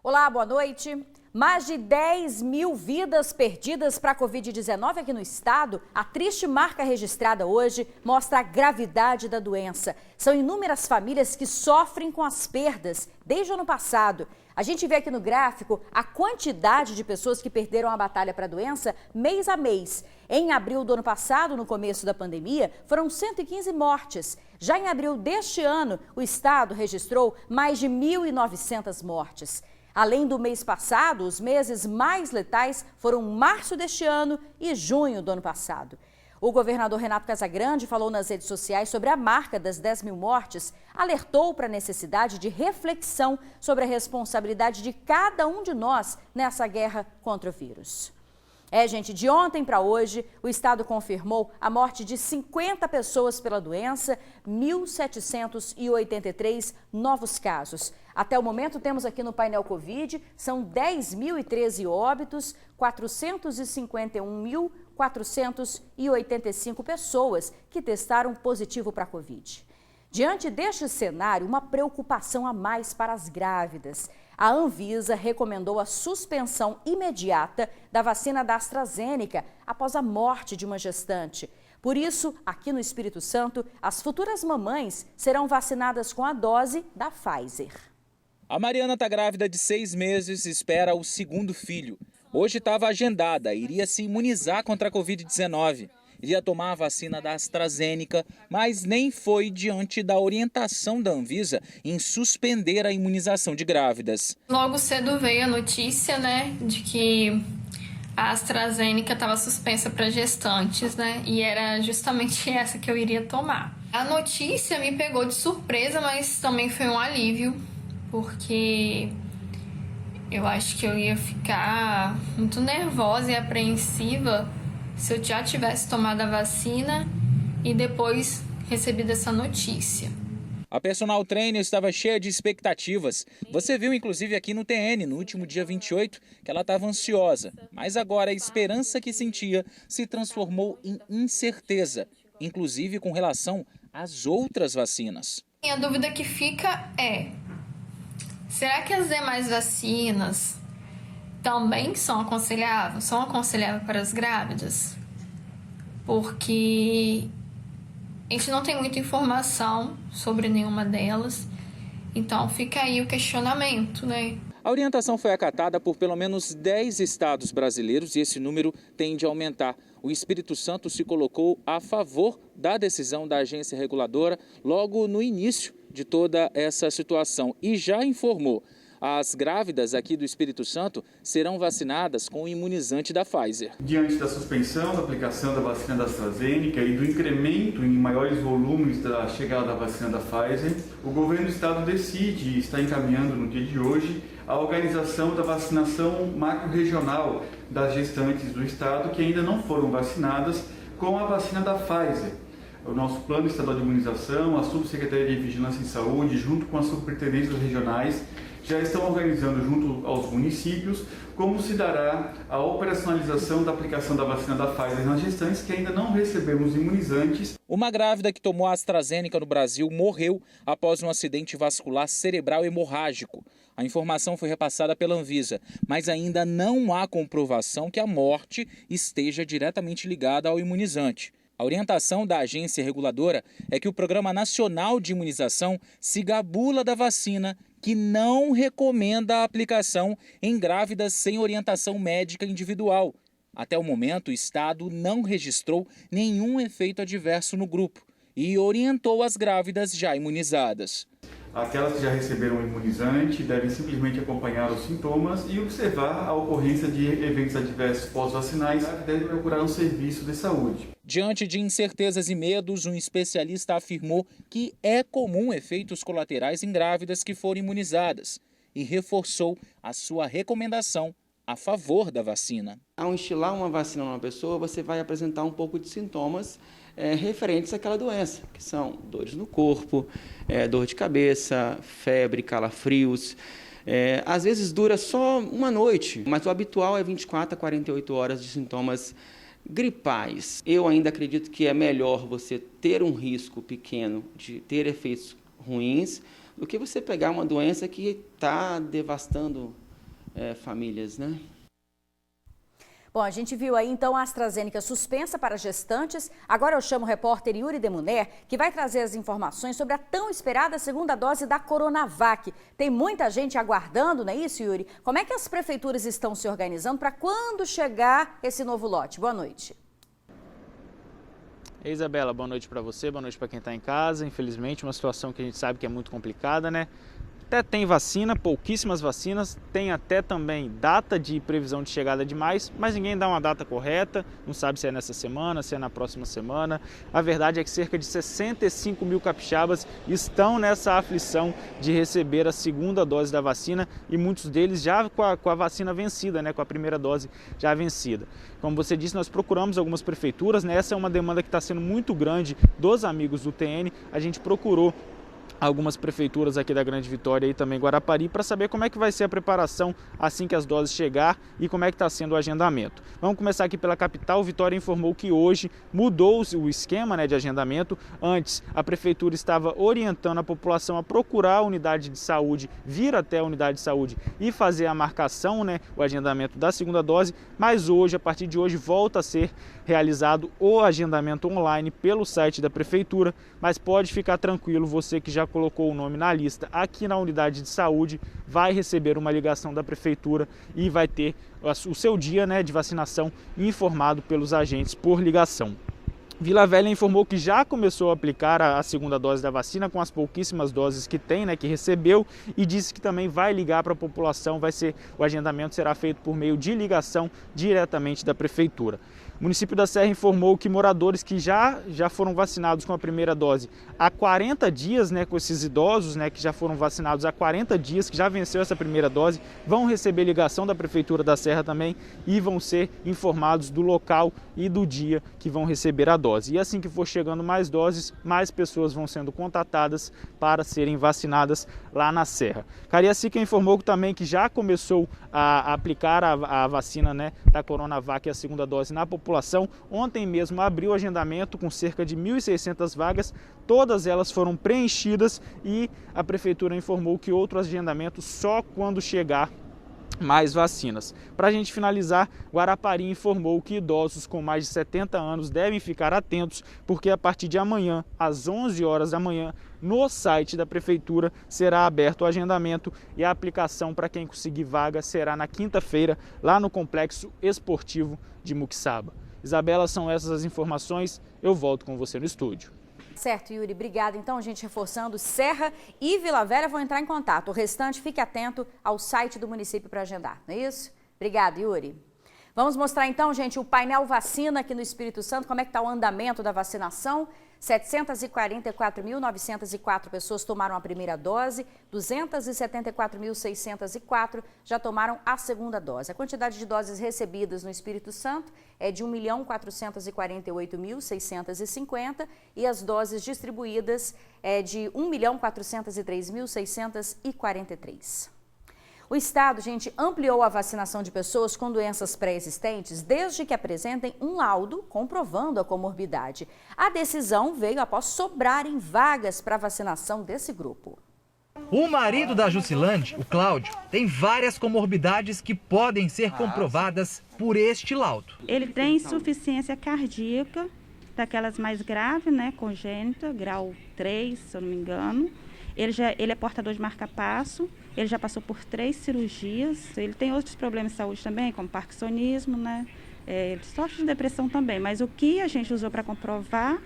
Olá, boa noite. Mais de 10 mil vidas perdidas para a Covid-19 aqui no estado. A triste marca registrada hoje mostra a gravidade da doença. São inúmeras famílias que sofrem com as perdas desde o ano passado. A gente vê aqui no gráfico a quantidade de pessoas que perderam a batalha para a doença mês a mês. Em abril do ano passado, no começo da pandemia, foram 115 mortes. Já em abril deste ano, o estado registrou mais de 1.900 mortes. Além do mês passado, os meses mais letais foram março deste ano e junho do ano passado. O governador Renato Casagrande falou nas redes sociais sobre a marca das 10 mil mortes, alertou para a necessidade de reflexão sobre a responsabilidade de cada um de nós nessa guerra contra o vírus. Gente, de ontem para hoje, o estado confirmou a morte de 50 pessoas pela doença, 1.783 novos casos. Até o momento, temos aqui no painel Covid, são 10.013 óbitos, 451.485 pessoas que testaram positivo para a Covid. Diante deste cenário, uma preocupação a mais para as grávidas. A Anvisa recomendou a suspensão imediata da vacina da AstraZeneca após a morte de uma gestante. Por isso, aqui no Espírito Santo, as futuras mamães serão vacinadas com a dose da Pfizer. A Mariana está grávida de 6 meses e espera o segundo filho. Hoje estava agendada, iria se imunizar contra a Covid-19. Iria tomar a vacina da AstraZeneca, mas nem foi diante da orientação da Anvisa em suspender a imunização de grávidas. Logo cedo veio a notícia, de que a AstraZeneca estava suspensa para gestantes, e era justamente essa que eu iria tomar. A notícia me pegou de surpresa, mas também foi um alívio, porque eu acho que eu ia ficar muito nervosa e apreensiva se eu já tivesse tomado a vacina e depois recebido essa notícia. A personal trainer estava cheia de expectativas. Você viu, inclusive, aqui no TN, no último dia 28, que ela estava ansiosa. Mas agora a esperança que sentia se transformou em incerteza, inclusive com relação às outras vacinas. A dúvida que fica é: será que as demais vacinas também são aconselháveis para as grávidas? Porque a gente não tem muita informação sobre nenhuma delas, então fica aí o questionamento, A orientação foi acatada por pelo menos 10 estados brasileiros e esse número tende a aumentar. O Espírito Santo se colocou a favor da decisão da agência reguladora logo no início de toda essa situação e já informou: as grávidas aqui do Espírito Santo serão vacinadas com o imunizante da Pfizer. Diante da suspensão da aplicação da vacina da AstraZeneca e do incremento em maiores volumes da chegada da vacina da Pfizer, o governo do estado decide e está encaminhando no dia de hoje a organização da vacinação macro-regional das gestantes do estado que ainda não foram vacinadas com a vacina da Pfizer. O nosso plano estadual de imunização, a Subsecretaria de Vigilância em Saúde, junto com as superintendências regionais, já estão organizando junto aos municípios como se dará a operacionalização da aplicação da vacina da Pfizer nas gestantes que ainda não recebemos imunizantes. Uma grávida que tomou a AstraZeneca no Brasil morreu após um acidente vascular cerebral hemorrágico. A informação foi repassada pela Anvisa, mas ainda não há comprovação que a morte esteja diretamente ligada ao imunizante. A orientação da agência reguladora é que o Programa Nacional de Imunização siga a bula da vacina, que não recomenda a aplicação em grávidas sem orientação médica individual. Até o momento, o estado não registrou nenhum efeito adverso no grupo e orientou as grávidas já imunizadas. Aquelas que já receberam o imunizante devem simplesmente acompanhar os sintomas e observar a ocorrência de eventos adversos pós-vacinais e devem procurar um serviço de saúde. Diante de incertezas e medos, um especialista afirmou que é comum efeitos colaterais em grávidas que foram imunizadas e reforçou a sua recomendação a favor da vacina. Ao instilar uma vacina numa pessoa, você vai apresentar um pouco de sintomas referentes àquela doença, que são dores no corpo, dor de cabeça, febre, calafrios. Às vezes dura só uma noite, mas o habitual é 24 a 48 horas de sintomas gripais. Eu ainda acredito que é melhor você ter um risco pequeno de ter efeitos ruins do que você pegar uma doença que está devastando famílias, né? Bom, a gente viu aí então a AstraZeneca suspensa para gestantes. Agora eu chamo o repórter Yuri Demuner, que vai trazer as informações sobre a tão esperada segunda dose da Coronavac. Tem muita gente aguardando, não é isso, Yuri? Como é que as prefeituras estão se organizando para quando chegar esse novo lote? Boa noite. Ei, Isabela, boa noite para você, boa noite para quem está em casa. Infelizmente, uma situação que a gente sabe que é muito complicada, né? Até tem vacina, pouquíssimas vacinas, tem até também data de previsão de chegada de mais, mas ninguém dá uma data correta, não sabe se é nessa semana, se é na próxima semana. A verdade é que cerca de 65 mil capixabas estão nessa aflição de receber a segunda dose da vacina e muitos deles já com a vacina vencida, né, com a primeira dose já vencida. Como você disse, nós procuramos algumas prefeituras, né, essa é uma demanda que está sendo muito grande dos amigos do TN, a gente procurou algumas prefeituras aqui da Grande Vitória e também Guarapari para saber como é que vai ser a preparação assim que as doses chegar e como é que está sendo o agendamento. Vamos começar aqui pela capital. Vitória informou que hoje mudou o esquema, né, de agendamento. Antes, a prefeitura estava orientando a população a procurar a unidade de saúde, vir até a unidade de saúde e fazer a marcação, né, o agendamento da segunda dose, mas hoje, a partir de hoje, volta a ser realizado o agendamento online pelo site da prefeitura, mas pode ficar tranquilo, você que já colocou o nome na lista aqui na unidade de saúde, vai receber uma ligação da prefeitura e vai ter o seu dia, né, de vacinação informado pelos agentes por ligação. Vila Velha informou que já começou a aplicar a segunda dose da vacina com as pouquíssimas doses que tem, né, que recebeu, e disse que também vai ligar para a população, o agendamento será feito por meio de ligação diretamente da prefeitura. O município da Serra informou que moradores que já foram vacinados com a primeira dose há 40 dias, né, com esses idosos, né, que já foram vacinados há 40 dias, que já venceu essa primeira dose, vão receber ligação da Prefeitura da Serra também e vão ser informados do local e do dia que vão receber a dose. E assim que for chegando mais doses, mais pessoas vão sendo contatadas para serem vacinadas lá na Serra. Cariacica informou também que já começou a aplicar a vacina, né, da Coronavac, a segunda dose na população. Ontem mesmo abriu o agendamento com cerca de 1.600 vagas, todas elas foram preenchidas e a prefeitura informou que outro agendamento só quando chegar mais vacinas. Para a gente finalizar, Guarapari informou que idosos com mais de 70 anos devem ficar atentos, porque a partir de amanhã, às 11 horas da manhã, no site da prefeitura será aberto o agendamento e a aplicação para quem conseguir vaga será na quinta-feira, lá no Complexo Esportivo de Muquixaba. Isabela, são essas as informações, eu volto com você no estúdio. Certo, Yuri, obrigada. Então, a gente reforçando, Serra e Vila Velha vão entrar em contato. O restante, fique atento ao site do município para agendar, não é isso? Obrigada, Yuri. Vamos mostrar então, gente, o painel vacina aqui no Espírito Santo, como é que está o andamento da vacinação. 744.904 pessoas tomaram a primeira dose, 274.604 já tomaram a segunda dose. A quantidade de doses recebidas no Espírito Santo é de 1.448.650 e as doses distribuídas é de 1.403.643. O Estado, gente, ampliou a vacinação de pessoas com doenças pré-existentes desde que apresentem um laudo comprovando a comorbidade. A decisão veio após sobrarem vagas para a vacinação desse grupo. O marido da Jusilande, o Cláudio, tem várias comorbidades que podem ser comprovadas por este laudo. Ele tem insuficiência cardíaca, daquelas mais graves, né, congênita, grau 3, se eu não me engano. Ele é portador de marca-passo, ele já passou por 3 cirurgias, ele tem outros problemas de saúde também, como parkinsonismo, né? Ele sofre de depressão também, mas o que a gente usou para comprovar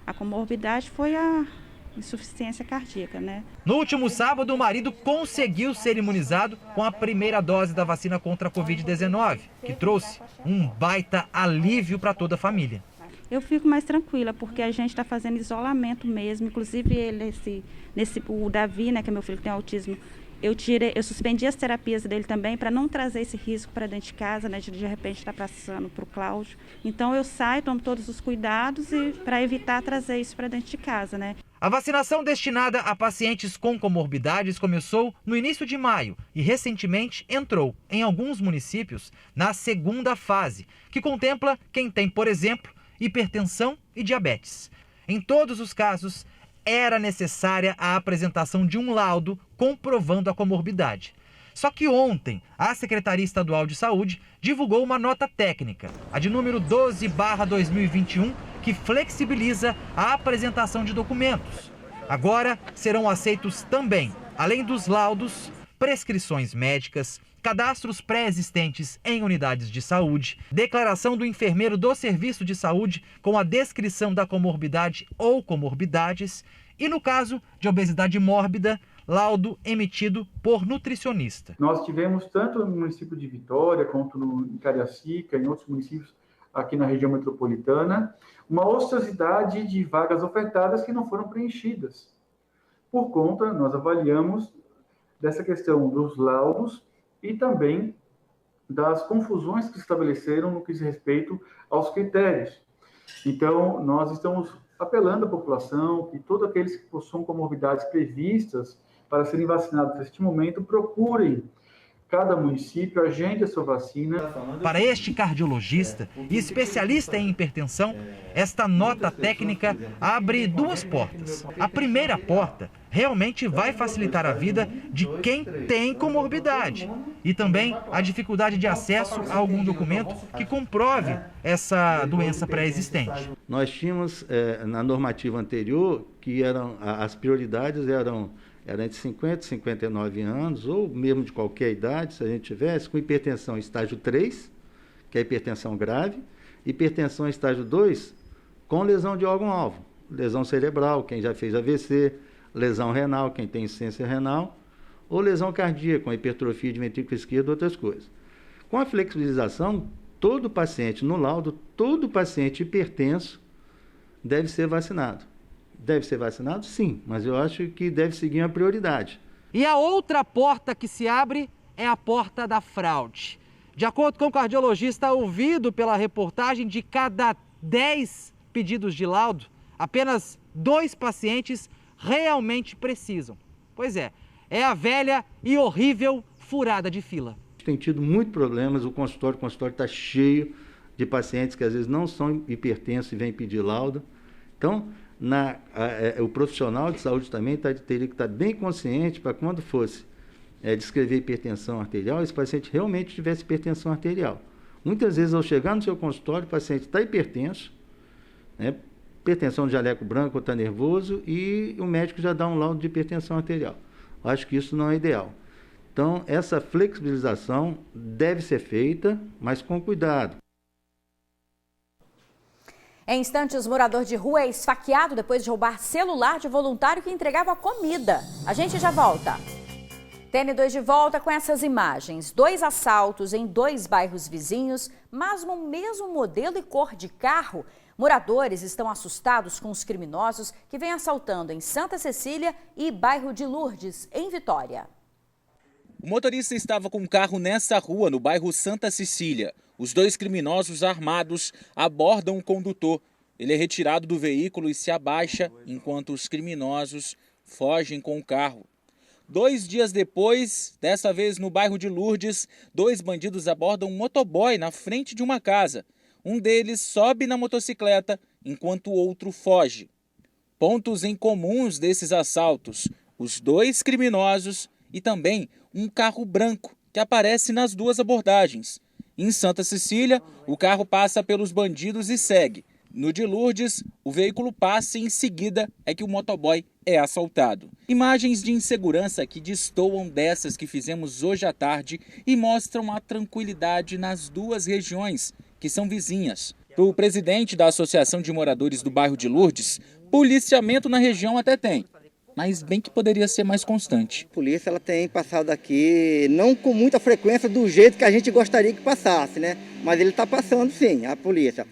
a comorbidade foi a insuficiência cardíaca, né? No último sábado, o marido conseguiu ser imunizado com a primeira dose da vacina contra a Covid-19, que trouxe um baita alívio para toda a família. Eu fico mais tranquila, porque a gente está fazendo isolamento mesmo, inclusive o Davi, né, que é meu filho que tem autismo, eu suspendi as terapias dele também para não trazer esse risco para dentro de casa, né, de repente estar passando para o Cláudio. Então eu saio, tomo todos os cuidados para evitar trazer isso para dentro de casa, né. A vacinação destinada a pacientes com comorbidades começou no início de maio e recentemente entrou, em alguns municípios, na segunda fase, que contempla quem tem, por exemplo, hipertensão e diabetes. Em todos os casos, era necessária a apresentação de um laudo comprovando a comorbidade. Só que ontem, a Secretaria Estadual de Saúde divulgou uma nota técnica, a de número 12/2021, que flexibiliza a apresentação de documentos. Agora serão aceitos também, além dos laudos, prescrições médicas, cadastros pré-existentes em unidades de saúde, declaração do enfermeiro do serviço de saúde com a descrição da comorbidade ou comorbidades e, no caso de obesidade mórbida, laudo emitido por nutricionista. Nós tivemos tanto no município de Vitória, quanto em Cariacica, em outros municípios aqui na região metropolitana, uma ociosidade de vagas ofertadas que não foram preenchidas. Por conta, nós avaliamos dessa questão dos laudos e também das confusões que se estabeleceram no que diz respeito aos critérios. Então, nós estamos apelando à população que todos aqueles que possuam comorbidades previstas para serem vacinados neste momento, procurem cada município, agende a sua vacina. Para este cardiologista e especialista em hipertensão, esta nota técnica abre duas portas. A primeira porta realmente vai facilitar a vida de quem tem comorbidade e também a dificuldade de acesso a algum documento que comprove essa doença pré-existente. Nós tínhamos na normativa anterior que as prioridades eram entre 50 e 59 anos, ou mesmo de qualquer idade, se a gente tivesse, com hipertensão estágio 3, que é hipertensão grave, hipertensão estágio 2, com lesão de órgão-alvo, lesão cerebral, quem já fez AVC, lesão renal, quem tem insuficiência renal, ou lesão cardíaca, com hipertrofia de ventrículo esquerdo, outras coisas. Com a flexibilização, todo paciente, no laudo, todo paciente hipertenso deve ser vacinado. Deve ser vacinado? Sim, mas eu acho que deve seguir uma prioridade. E a outra porta que se abre é a porta da fraude. De acordo com o cardiologista ouvido pela reportagem, de cada 10 pedidos de laudo, apenas 2 pacientes realmente precisam. Pois é a velha e horrível furada de fila. Tem tido muitos problemas, o consultório está cheio de pacientes que às vezes não são hipertensos e vêm pedir laudo. Então, o profissional de saúde também teria que estar bem consciente para quando fosse descrever hipertensão arterial, esse paciente realmente tivesse hipertensão arterial. Muitas vezes, ao chegar no seu consultório, o paciente está hipertenso, né, hipertensão de jaleco branco, está nervoso, e o médico já dá um laudo de hipertensão arterial. Acho que isso não é ideal. Então, essa flexibilização deve ser feita, mas com cuidado. Em instantes, morador de rua é esfaqueado depois de roubar celular de voluntário que entregava comida. A gente já volta. TN2 de volta com essas imagens. 2 assaltos em 2 bairros vizinhos, mas no mesmo modelo e cor de carro. Moradores estão assustados com os criminosos que vêm assaltando em Santa Cecília e bairro de Lourdes, em Vitória. O motorista estava com um carro nessa rua, no bairro Santa Cecília. Os 2 criminosos armados abordam o condutor. Ele é retirado do veículo e se abaixa, enquanto os criminosos fogem com o carro. 2 dias depois, dessa vez no bairro de Lourdes, 2 bandidos abordam um motoboy na frente de uma casa. Um deles sobe na motocicleta, enquanto o outro foge. Pontos em comuns desses assaltos: os 2 criminosos e também um carro branco que aparece nas 2 abordagens. Em Santa Cecília, o carro passa pelos bandidos e segue. No de Lourdes, o veículo passa e em seguida é que o motoboy é assaltado. Imagens de insegurança que destoam dessas que fizemos hoje à tarde e mostram a tranquilidade nas 2 regiões, que são vizinhas. Para o presidente da Associação de Moradores do bairro de Lourdes, policiamento na região até tem, mas bem que poderia ser mais constante. A polícia ela tem passado aqui, não com muita frequência do jeito que a gente gostaria que passasse, né? Mas ele está passando sim, a polícia.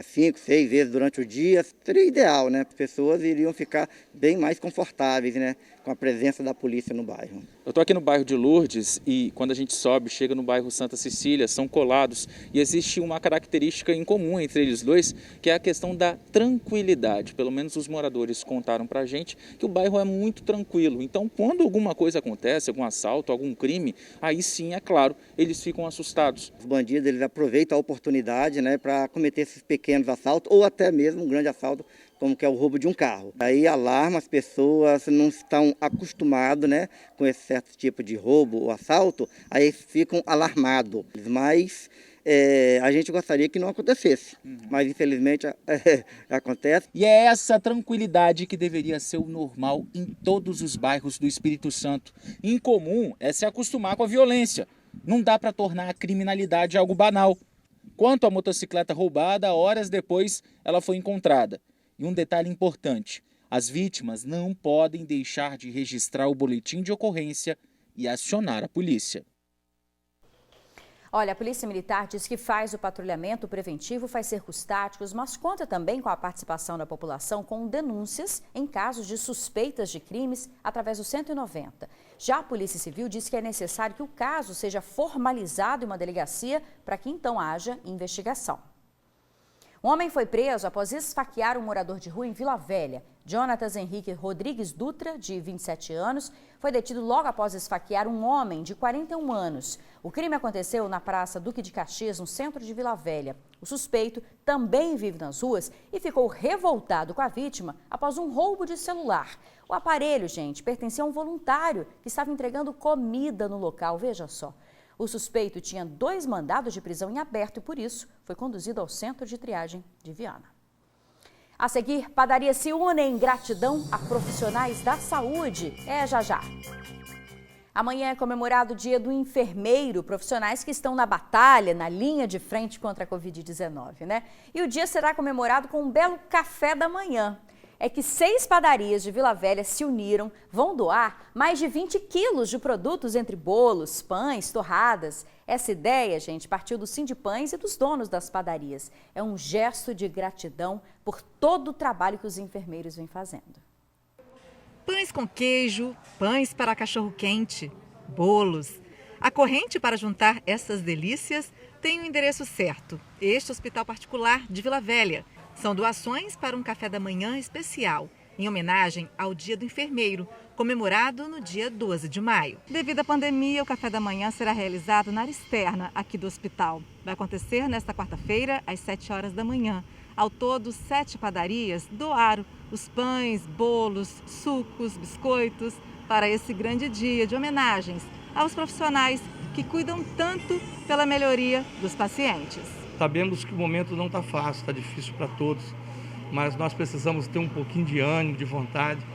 5, 6 vezes durante o dia, seria ideal, né? As pessoas iriam ficar bem mais confortáveis, né? Com a presença da polícia no bairro. Eu estou aqui no bairro de Lourdes e quando a gente sobe, chega no bairro Santa Cecília, são colados e existe uma característica em comum entre eles 2, que é a questão da tranquilidade. Pelo menos os moradores contaram pra gente que o bairro é muito tranquilo. Então, quando alguma coisa acontece, algum assalto, algum crime, aí sim, é claro, eles ficam assustados. Os bandidos, eles aproveitam a oportunidade, né, para cometer esses pequenos assaltos ou até mesmo um grande assalto, como que é o roubo de um carro. Aí alarma, as pessoas não estão acostumadas, né, com esse certo tipo de roubo ou assalto, aí ficam alarmados. Mas a gente gostaria que não acontecesse, mas infelizmente acontece. E é essa tranquilidade que deveria ser o normal em todos os bairros do Espírito Santo. Incomum é se acostumar com a violência. Não dá para tornar a criminalidade algo banal. Quanto à motocicleta roubada, horas depois ela foi encontrada. E um detalhe importante, as vítimas não podem deixar de registrar o boletim de ocorrência e acionar a polícia. Olha, a Polícia Militar diz que faz o patrulhamento preventivo, faz cercos táticos, mas conta também com a participação da população com denúncias em casos de suspeitas de crimes através do 190. Já a Polícia Civil diz que é necessário que o caso seja formalizado em uma delegacia para que então haja investigação. Um homem foi preso após esfaquear um morador de rua em Vila Velha. Jonatas Henrique Rodrigues Dutra, de 27 anos, foi detido logo após esfaquear um homem de 41 anos. O crime aconteceu na Praça Duque de Caxias, no centro de Vila Velha. O suspeito também vive nas ruas e ficou revoltado com a vítima após um roubo de celular. O aparelho, gente, pertencia a um voluntário que estava entregando comida no local, veja só. O suspeito tinha 2 mandados de prisão em aberto e, por isso, foi conduzido ao centro de triagem de Viana. A seguir, padarias se unem em gratidão a profissionais da saúde. Já já. Amanhã é comemorado o Dia do Enfermeiro, profissionais que estão na batalha, na linha de frente contra a Covid-19, né? E o dia será comemorado com um belo café da manhã. É que 6 padarias de Vila Velha se uniram, vão doar mais de 20 quilos de produtos entre bolos, pães, torradas. Essa ideia, gente, partiu do Sindipães e dos donos das padarias. É um gesto de gratidão por todo o trabalho que os enfermeiros vêm fazendo. Pães com queijo, pães para cachorro-quente, bolos. A corrente para juntar essas delícias tem o endereço certo. Este hospital particular de Vila Velha. São doações para um café da manhã especial, em homenagem ao Dia do Enfermeiro, comemorado no dia 12 de maio. Devido à pandemia, o café da manhã será realizado na área externa aqui do hospital. Vai acontecer nesta quarta-feira, às 7 horas da manhã. Ao todo, 7 padarias doaram os pães, bolos, sucos, biscoitos para esse grande dia de homenagens aos profissionais que cuidam tanto pela melhoria dos pacientes. Sabemos que o momento não está fácil, está difícil para todos, mas nós precisamos ter um pouquinho de ânimo, de vontade,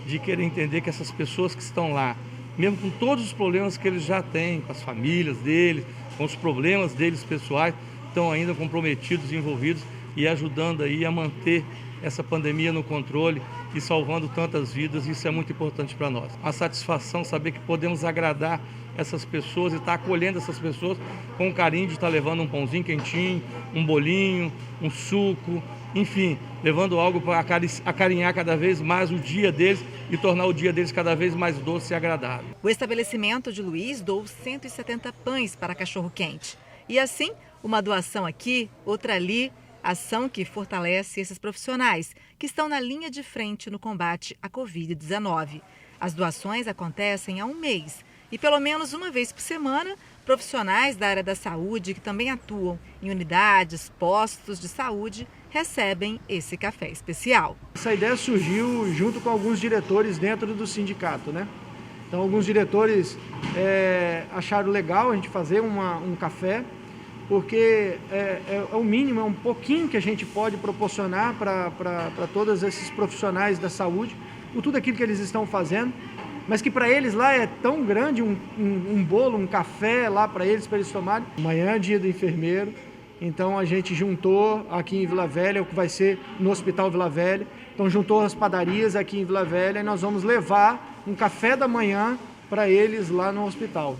de querer entender que essas pessoas que estão lá, mesmo com todos os problemas que eles já têm, com as famílias deles, com os problemas deles pessoais, estão ainda comprometidos, envolvidos e ajudando aí a manter essa pandemia no controle e salvando tantas vidas. Isso é muito importante para nós. A satisfação saber que podemos agradar essas pessoas e estar acolhendo essas pessoas com o carinho de estar levando um pãozinho quentinho, um bolinho, um suco, enfim, levando algo para acarinhar cada vez mais o dia deles e tornar o dia deles cada vez mais doce e agradável. O estabelecimento de Luiz doou 170 pães para cachorro-quente. E assim, uma doação aqui, outra ali, ação que fortalece esses profissionais que estão na linha de frente no combate à Covid-19. As doações acontecem há um mês e pelo menos uma vez por semana, profissionais da área da saúde que também atuam em unidades, postos de saúde, recebem esse café especial. Essa ideia surgiu junto com alguns diretores dentro do sindicato, né? Então, alguns diretores acharam legal a gente fazer um café, porque é o mínimo, é um pouquinho que a gente pode proporcionar para todos esses profissionais da saúde, por tudo aquilo que eles estão fazendo, mas que para eles lá é tão grande um bolo, um café lá para eles tomarem. Amanhã é dia do enfermeiro, então a gente juntou aqui em Vila Velha, o que vai ser no Hospital Vila Velha, então juntou as padarias aqui em Vila Velha e nós vamos levar um café da manhã para eles lá no hospital.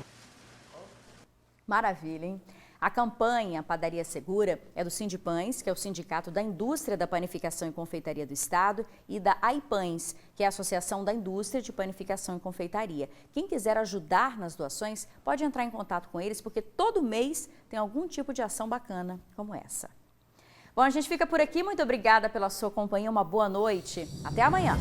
Maravilha, hein? A campanha Padaria Segura é do Sindipães, que é o Sindicato da Indústria da Panificação e Confeitaria do Estado, e da AIPães, que é a Associação da Indústria de Panificação e Confeitaria. Quem quiser ajudar nas doações, pode entrar em contato com eles, porque todo mês tem algum tipo de ação bacana como essa. Bom, a gente fica por aqui. Muito obrigada pela sua companhia. Uma boa noite. Até amanhã.